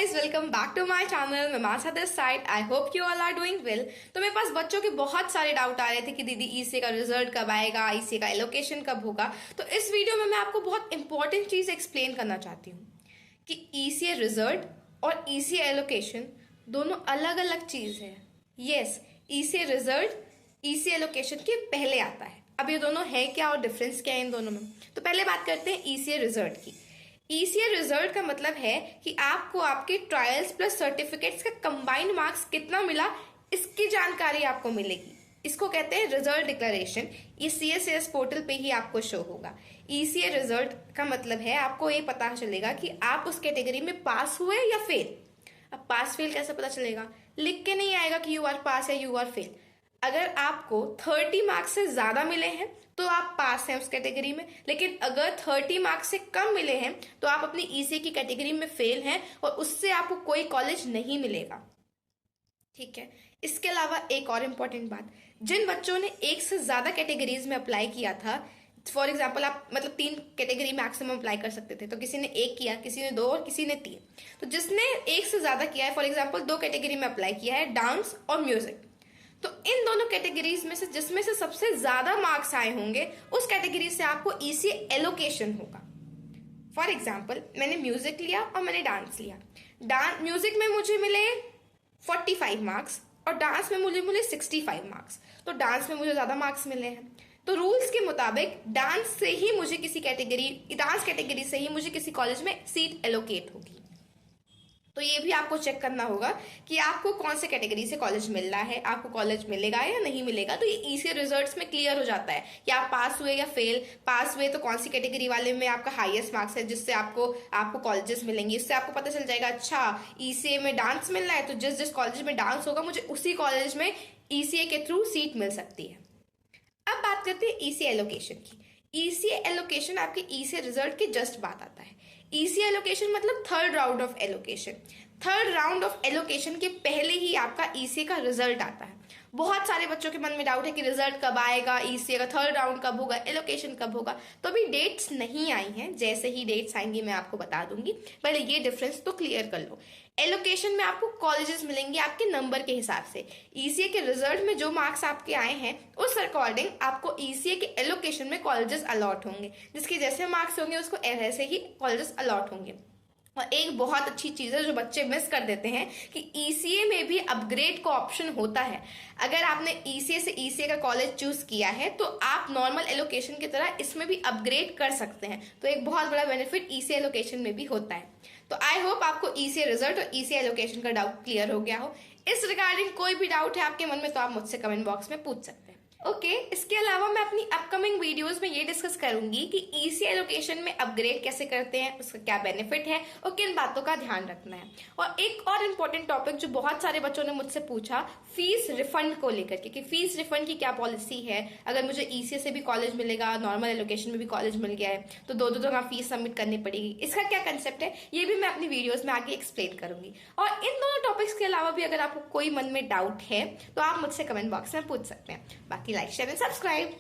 Guys, welcome back to my channel. मैं Masa this side. I hope you all are doing well. तो मेरे पास बच्चों के बहुत सारे डाउट आ रहे थे कि दीदी ईसीए का रिजल्ट कब आएगा, ईसीए का एलोकेशन कब होगा। तो इस वीडियो में मैं आपको बहुत इंपॉर्टेंट चीज एक्सप्लेन करना चाहती हूँ कि ईसीए रिजल्ट और ईसीए एलोकेशन दोनों अलग अलग चीज है। Yes, ECA result ECA allocation के पहले आता है। अब ये दोनों है क्या और डिफरेंस क्या है इन दोनों में। तो पहले बात करते हैं ईसीए रिजल्ट की। ईसीए रिजल्ट का मतलब है कि आपको आपके ट्रायल्स प्लस सर्टिफिकेट्स का कंबाइंड मार्क्स कितना मिला, इसकी जानकारी आपको मिलेगी। इसको कहते हैं रिजल्ट डिक्लेरेशन। ये सीएससीएस पोर्टल पे ही आपको शो होगा। ईसीए रिजल्ट का मतलब है आपको ये पता चलेगा कि आप उस कैटेगरी में पास हुए या फेल। अब पास फेल कैसे पता चलेगा? लिख के नहीं आएगा कि यू आर पास या यू आर फेल। अगर आपको 30 मार्क्स से ज्यादा मिले हैं तो आप पास हैं उस कैटेगरी में, लेकिन अगर 30 मार्क्स से कम मिले हैं तो आप अपनी ईसीए की कैटेगरी में फेल हैं और उससे आपको कोई कॉलेज नहीं मिलेगा। ठीक है। इसके अलावा एक और इम्पॉर्टेंट बात, जिन बच्चों ने एक से ज्यादा कैटेगरीज में अप्लाई किया था, फॉर एग्जाम्पल आप मतलब 3 कैटेगरी मैक्सिमम अप्लाई कर सकते थे, तो किसी ने 1 किया, किसी ने 2 और किसी ने 3। तो जिसने 1 से ज्यादा किया है, फॉर एग्जाम्पल 2 कैटेगरी में अप्लाई किया है, डांस और म्यूजिक, तो इन दोनों कैटेगरीज में से जिसमें से सबसे ज्यादा मार्क्स आए होंगे उस कैटेगरी से आपको ईसीए एलोकेशन होगा। फॉर एग्जाम्पल मैंने म्यूजिक लिया और मैंने डांस लिया। म्यूजिक में मुझे मिले 45 मार्क्स और डांस में मुझे मिले 65 मार्क्स। तो डांस में मुझे ज्यादा मार्क्स मिले हैं। तो रूल्स के मुताबिक डांस कैटेगरी से ही मुझे किसी कॉलेज में सीट एलोकेट होगी। तो ये भी आपको चेक करना होगा कि आपको कौन से कैटेगरी से कॉलेज मिल रहा है, आपको कॉलेज मिलेगा या नहीं मिलेगा। तो ये ईसीए रिजल्ट्स में क्लियर हो जाता है कि आप पास हुए या फेल। पास हुए तो कौन सी कैटेगरी वाले में आपका हाईएस्ट मार्क्स है जिससे आपको कॉलेजेस मिलेंगे। इससे आपको पता चल जाएगा, अच्छा ईसीए में डांस मिल रहा है तो जिस कॉलेज में डांस होगा मुझे उसी कॉलेज में ईसीए के थ्रू सीट मिल सकती है। अब बात करते हैं ईसीए एलोकेशन की। ईसीए एलोकेशन आपके ईसीए रिजल्ट के जस्ट बाद आता है। ईसीए एलोकेशन मतलब third round of allocation. Third round of allocation के पहले ही आपका ईसीए का रिजल्ट आता है। बहुत सारे बच्चों के मन में डाउट है कि रिजल्ट कब आएगा, ईसीए का थर्ड राउंड कब होगा, एलोकेशन कब होगा। तो अभी डेट्स नहीं आई हैं, जैसे ही डेट्स आएंगी मैं आपको बता दूंगी। पहले ये डिफरेंस तो क्लियर कर लो। एलोकेशन में आपको कॉलेजेस मिलेंगे आपके नंबर के हिसाब से। ईसीए के रिजल्ट में जो मार्क्स आपके आए हैं उस अकॉर्डिंग आपको ईसीए के एलोकेशन में कॉलेजेस अलॉट होंगे। जिसके जैसे मार्क्स होंगे उसको ऐसे ही कॉलेजेस अलॉट होंगे। और एक बहुत अच्छी चीज है जो बच्चे मिस कर देते हैं कि ईसीए में भी अपग्रेड का ऑप्शन होता है। अगर आपने ईसीए से ईसीए का कॉलेज चूज किया है तो आप नॉर्मल एलोकेशन की तरह इसमें भी अपग्रेड कर सकते हैं। तो एक बहुत बड़ा बेनिफिट ईसीए एलोकेशन में भी होता है। तो आई होप आपको ईसीए रिजल्ट और ईसीए एलोकेशन का डाउट क्लियर हो गया हो। इस रिगार्डिंग कोई भी डाउट है आपके मन में तो आप मुझसे कमेंट बॉक्स में पूछ सकते हैं। ओके, इसके अलावा मैं अपनी अपकमिंग वीडियोस में ये डिस्कस करूंगी कि ईसीए एलोकेशन में अपग्रेड कैसे करते हैं, उसका क्या बेनिफिट है और किन बातों का ध्यान रखना है। और एक और इम्पोर्टेंट टॉपिक जो बहुत सारे बच्चों ने मुझसे पूछा, फीस रिफंड को लेकर के, कि फीस रिफंड की क्या पॉलिसी है। अगर मुझे ईसीए से भी कॉलेज मिलेगा, नॉर्मल एलोकेशन में भी कॉलेज मिल गया है, तो दो जगह फीस सबमिट करनी पड़ेगी। इसका क्या कंसेप्ट है ये भी मैं अपनी वीडियोज में आगे एक्सप्लेन करूंगी। और इन दोनों टॉपिक्स के अलावा भी अगर आपको कोई मन में डाउट है तो आप मुझसे कमेंट बॉक्स में पूछ सकते हैं। बाकी लाइक शेयर एंड सब्सक्राइब।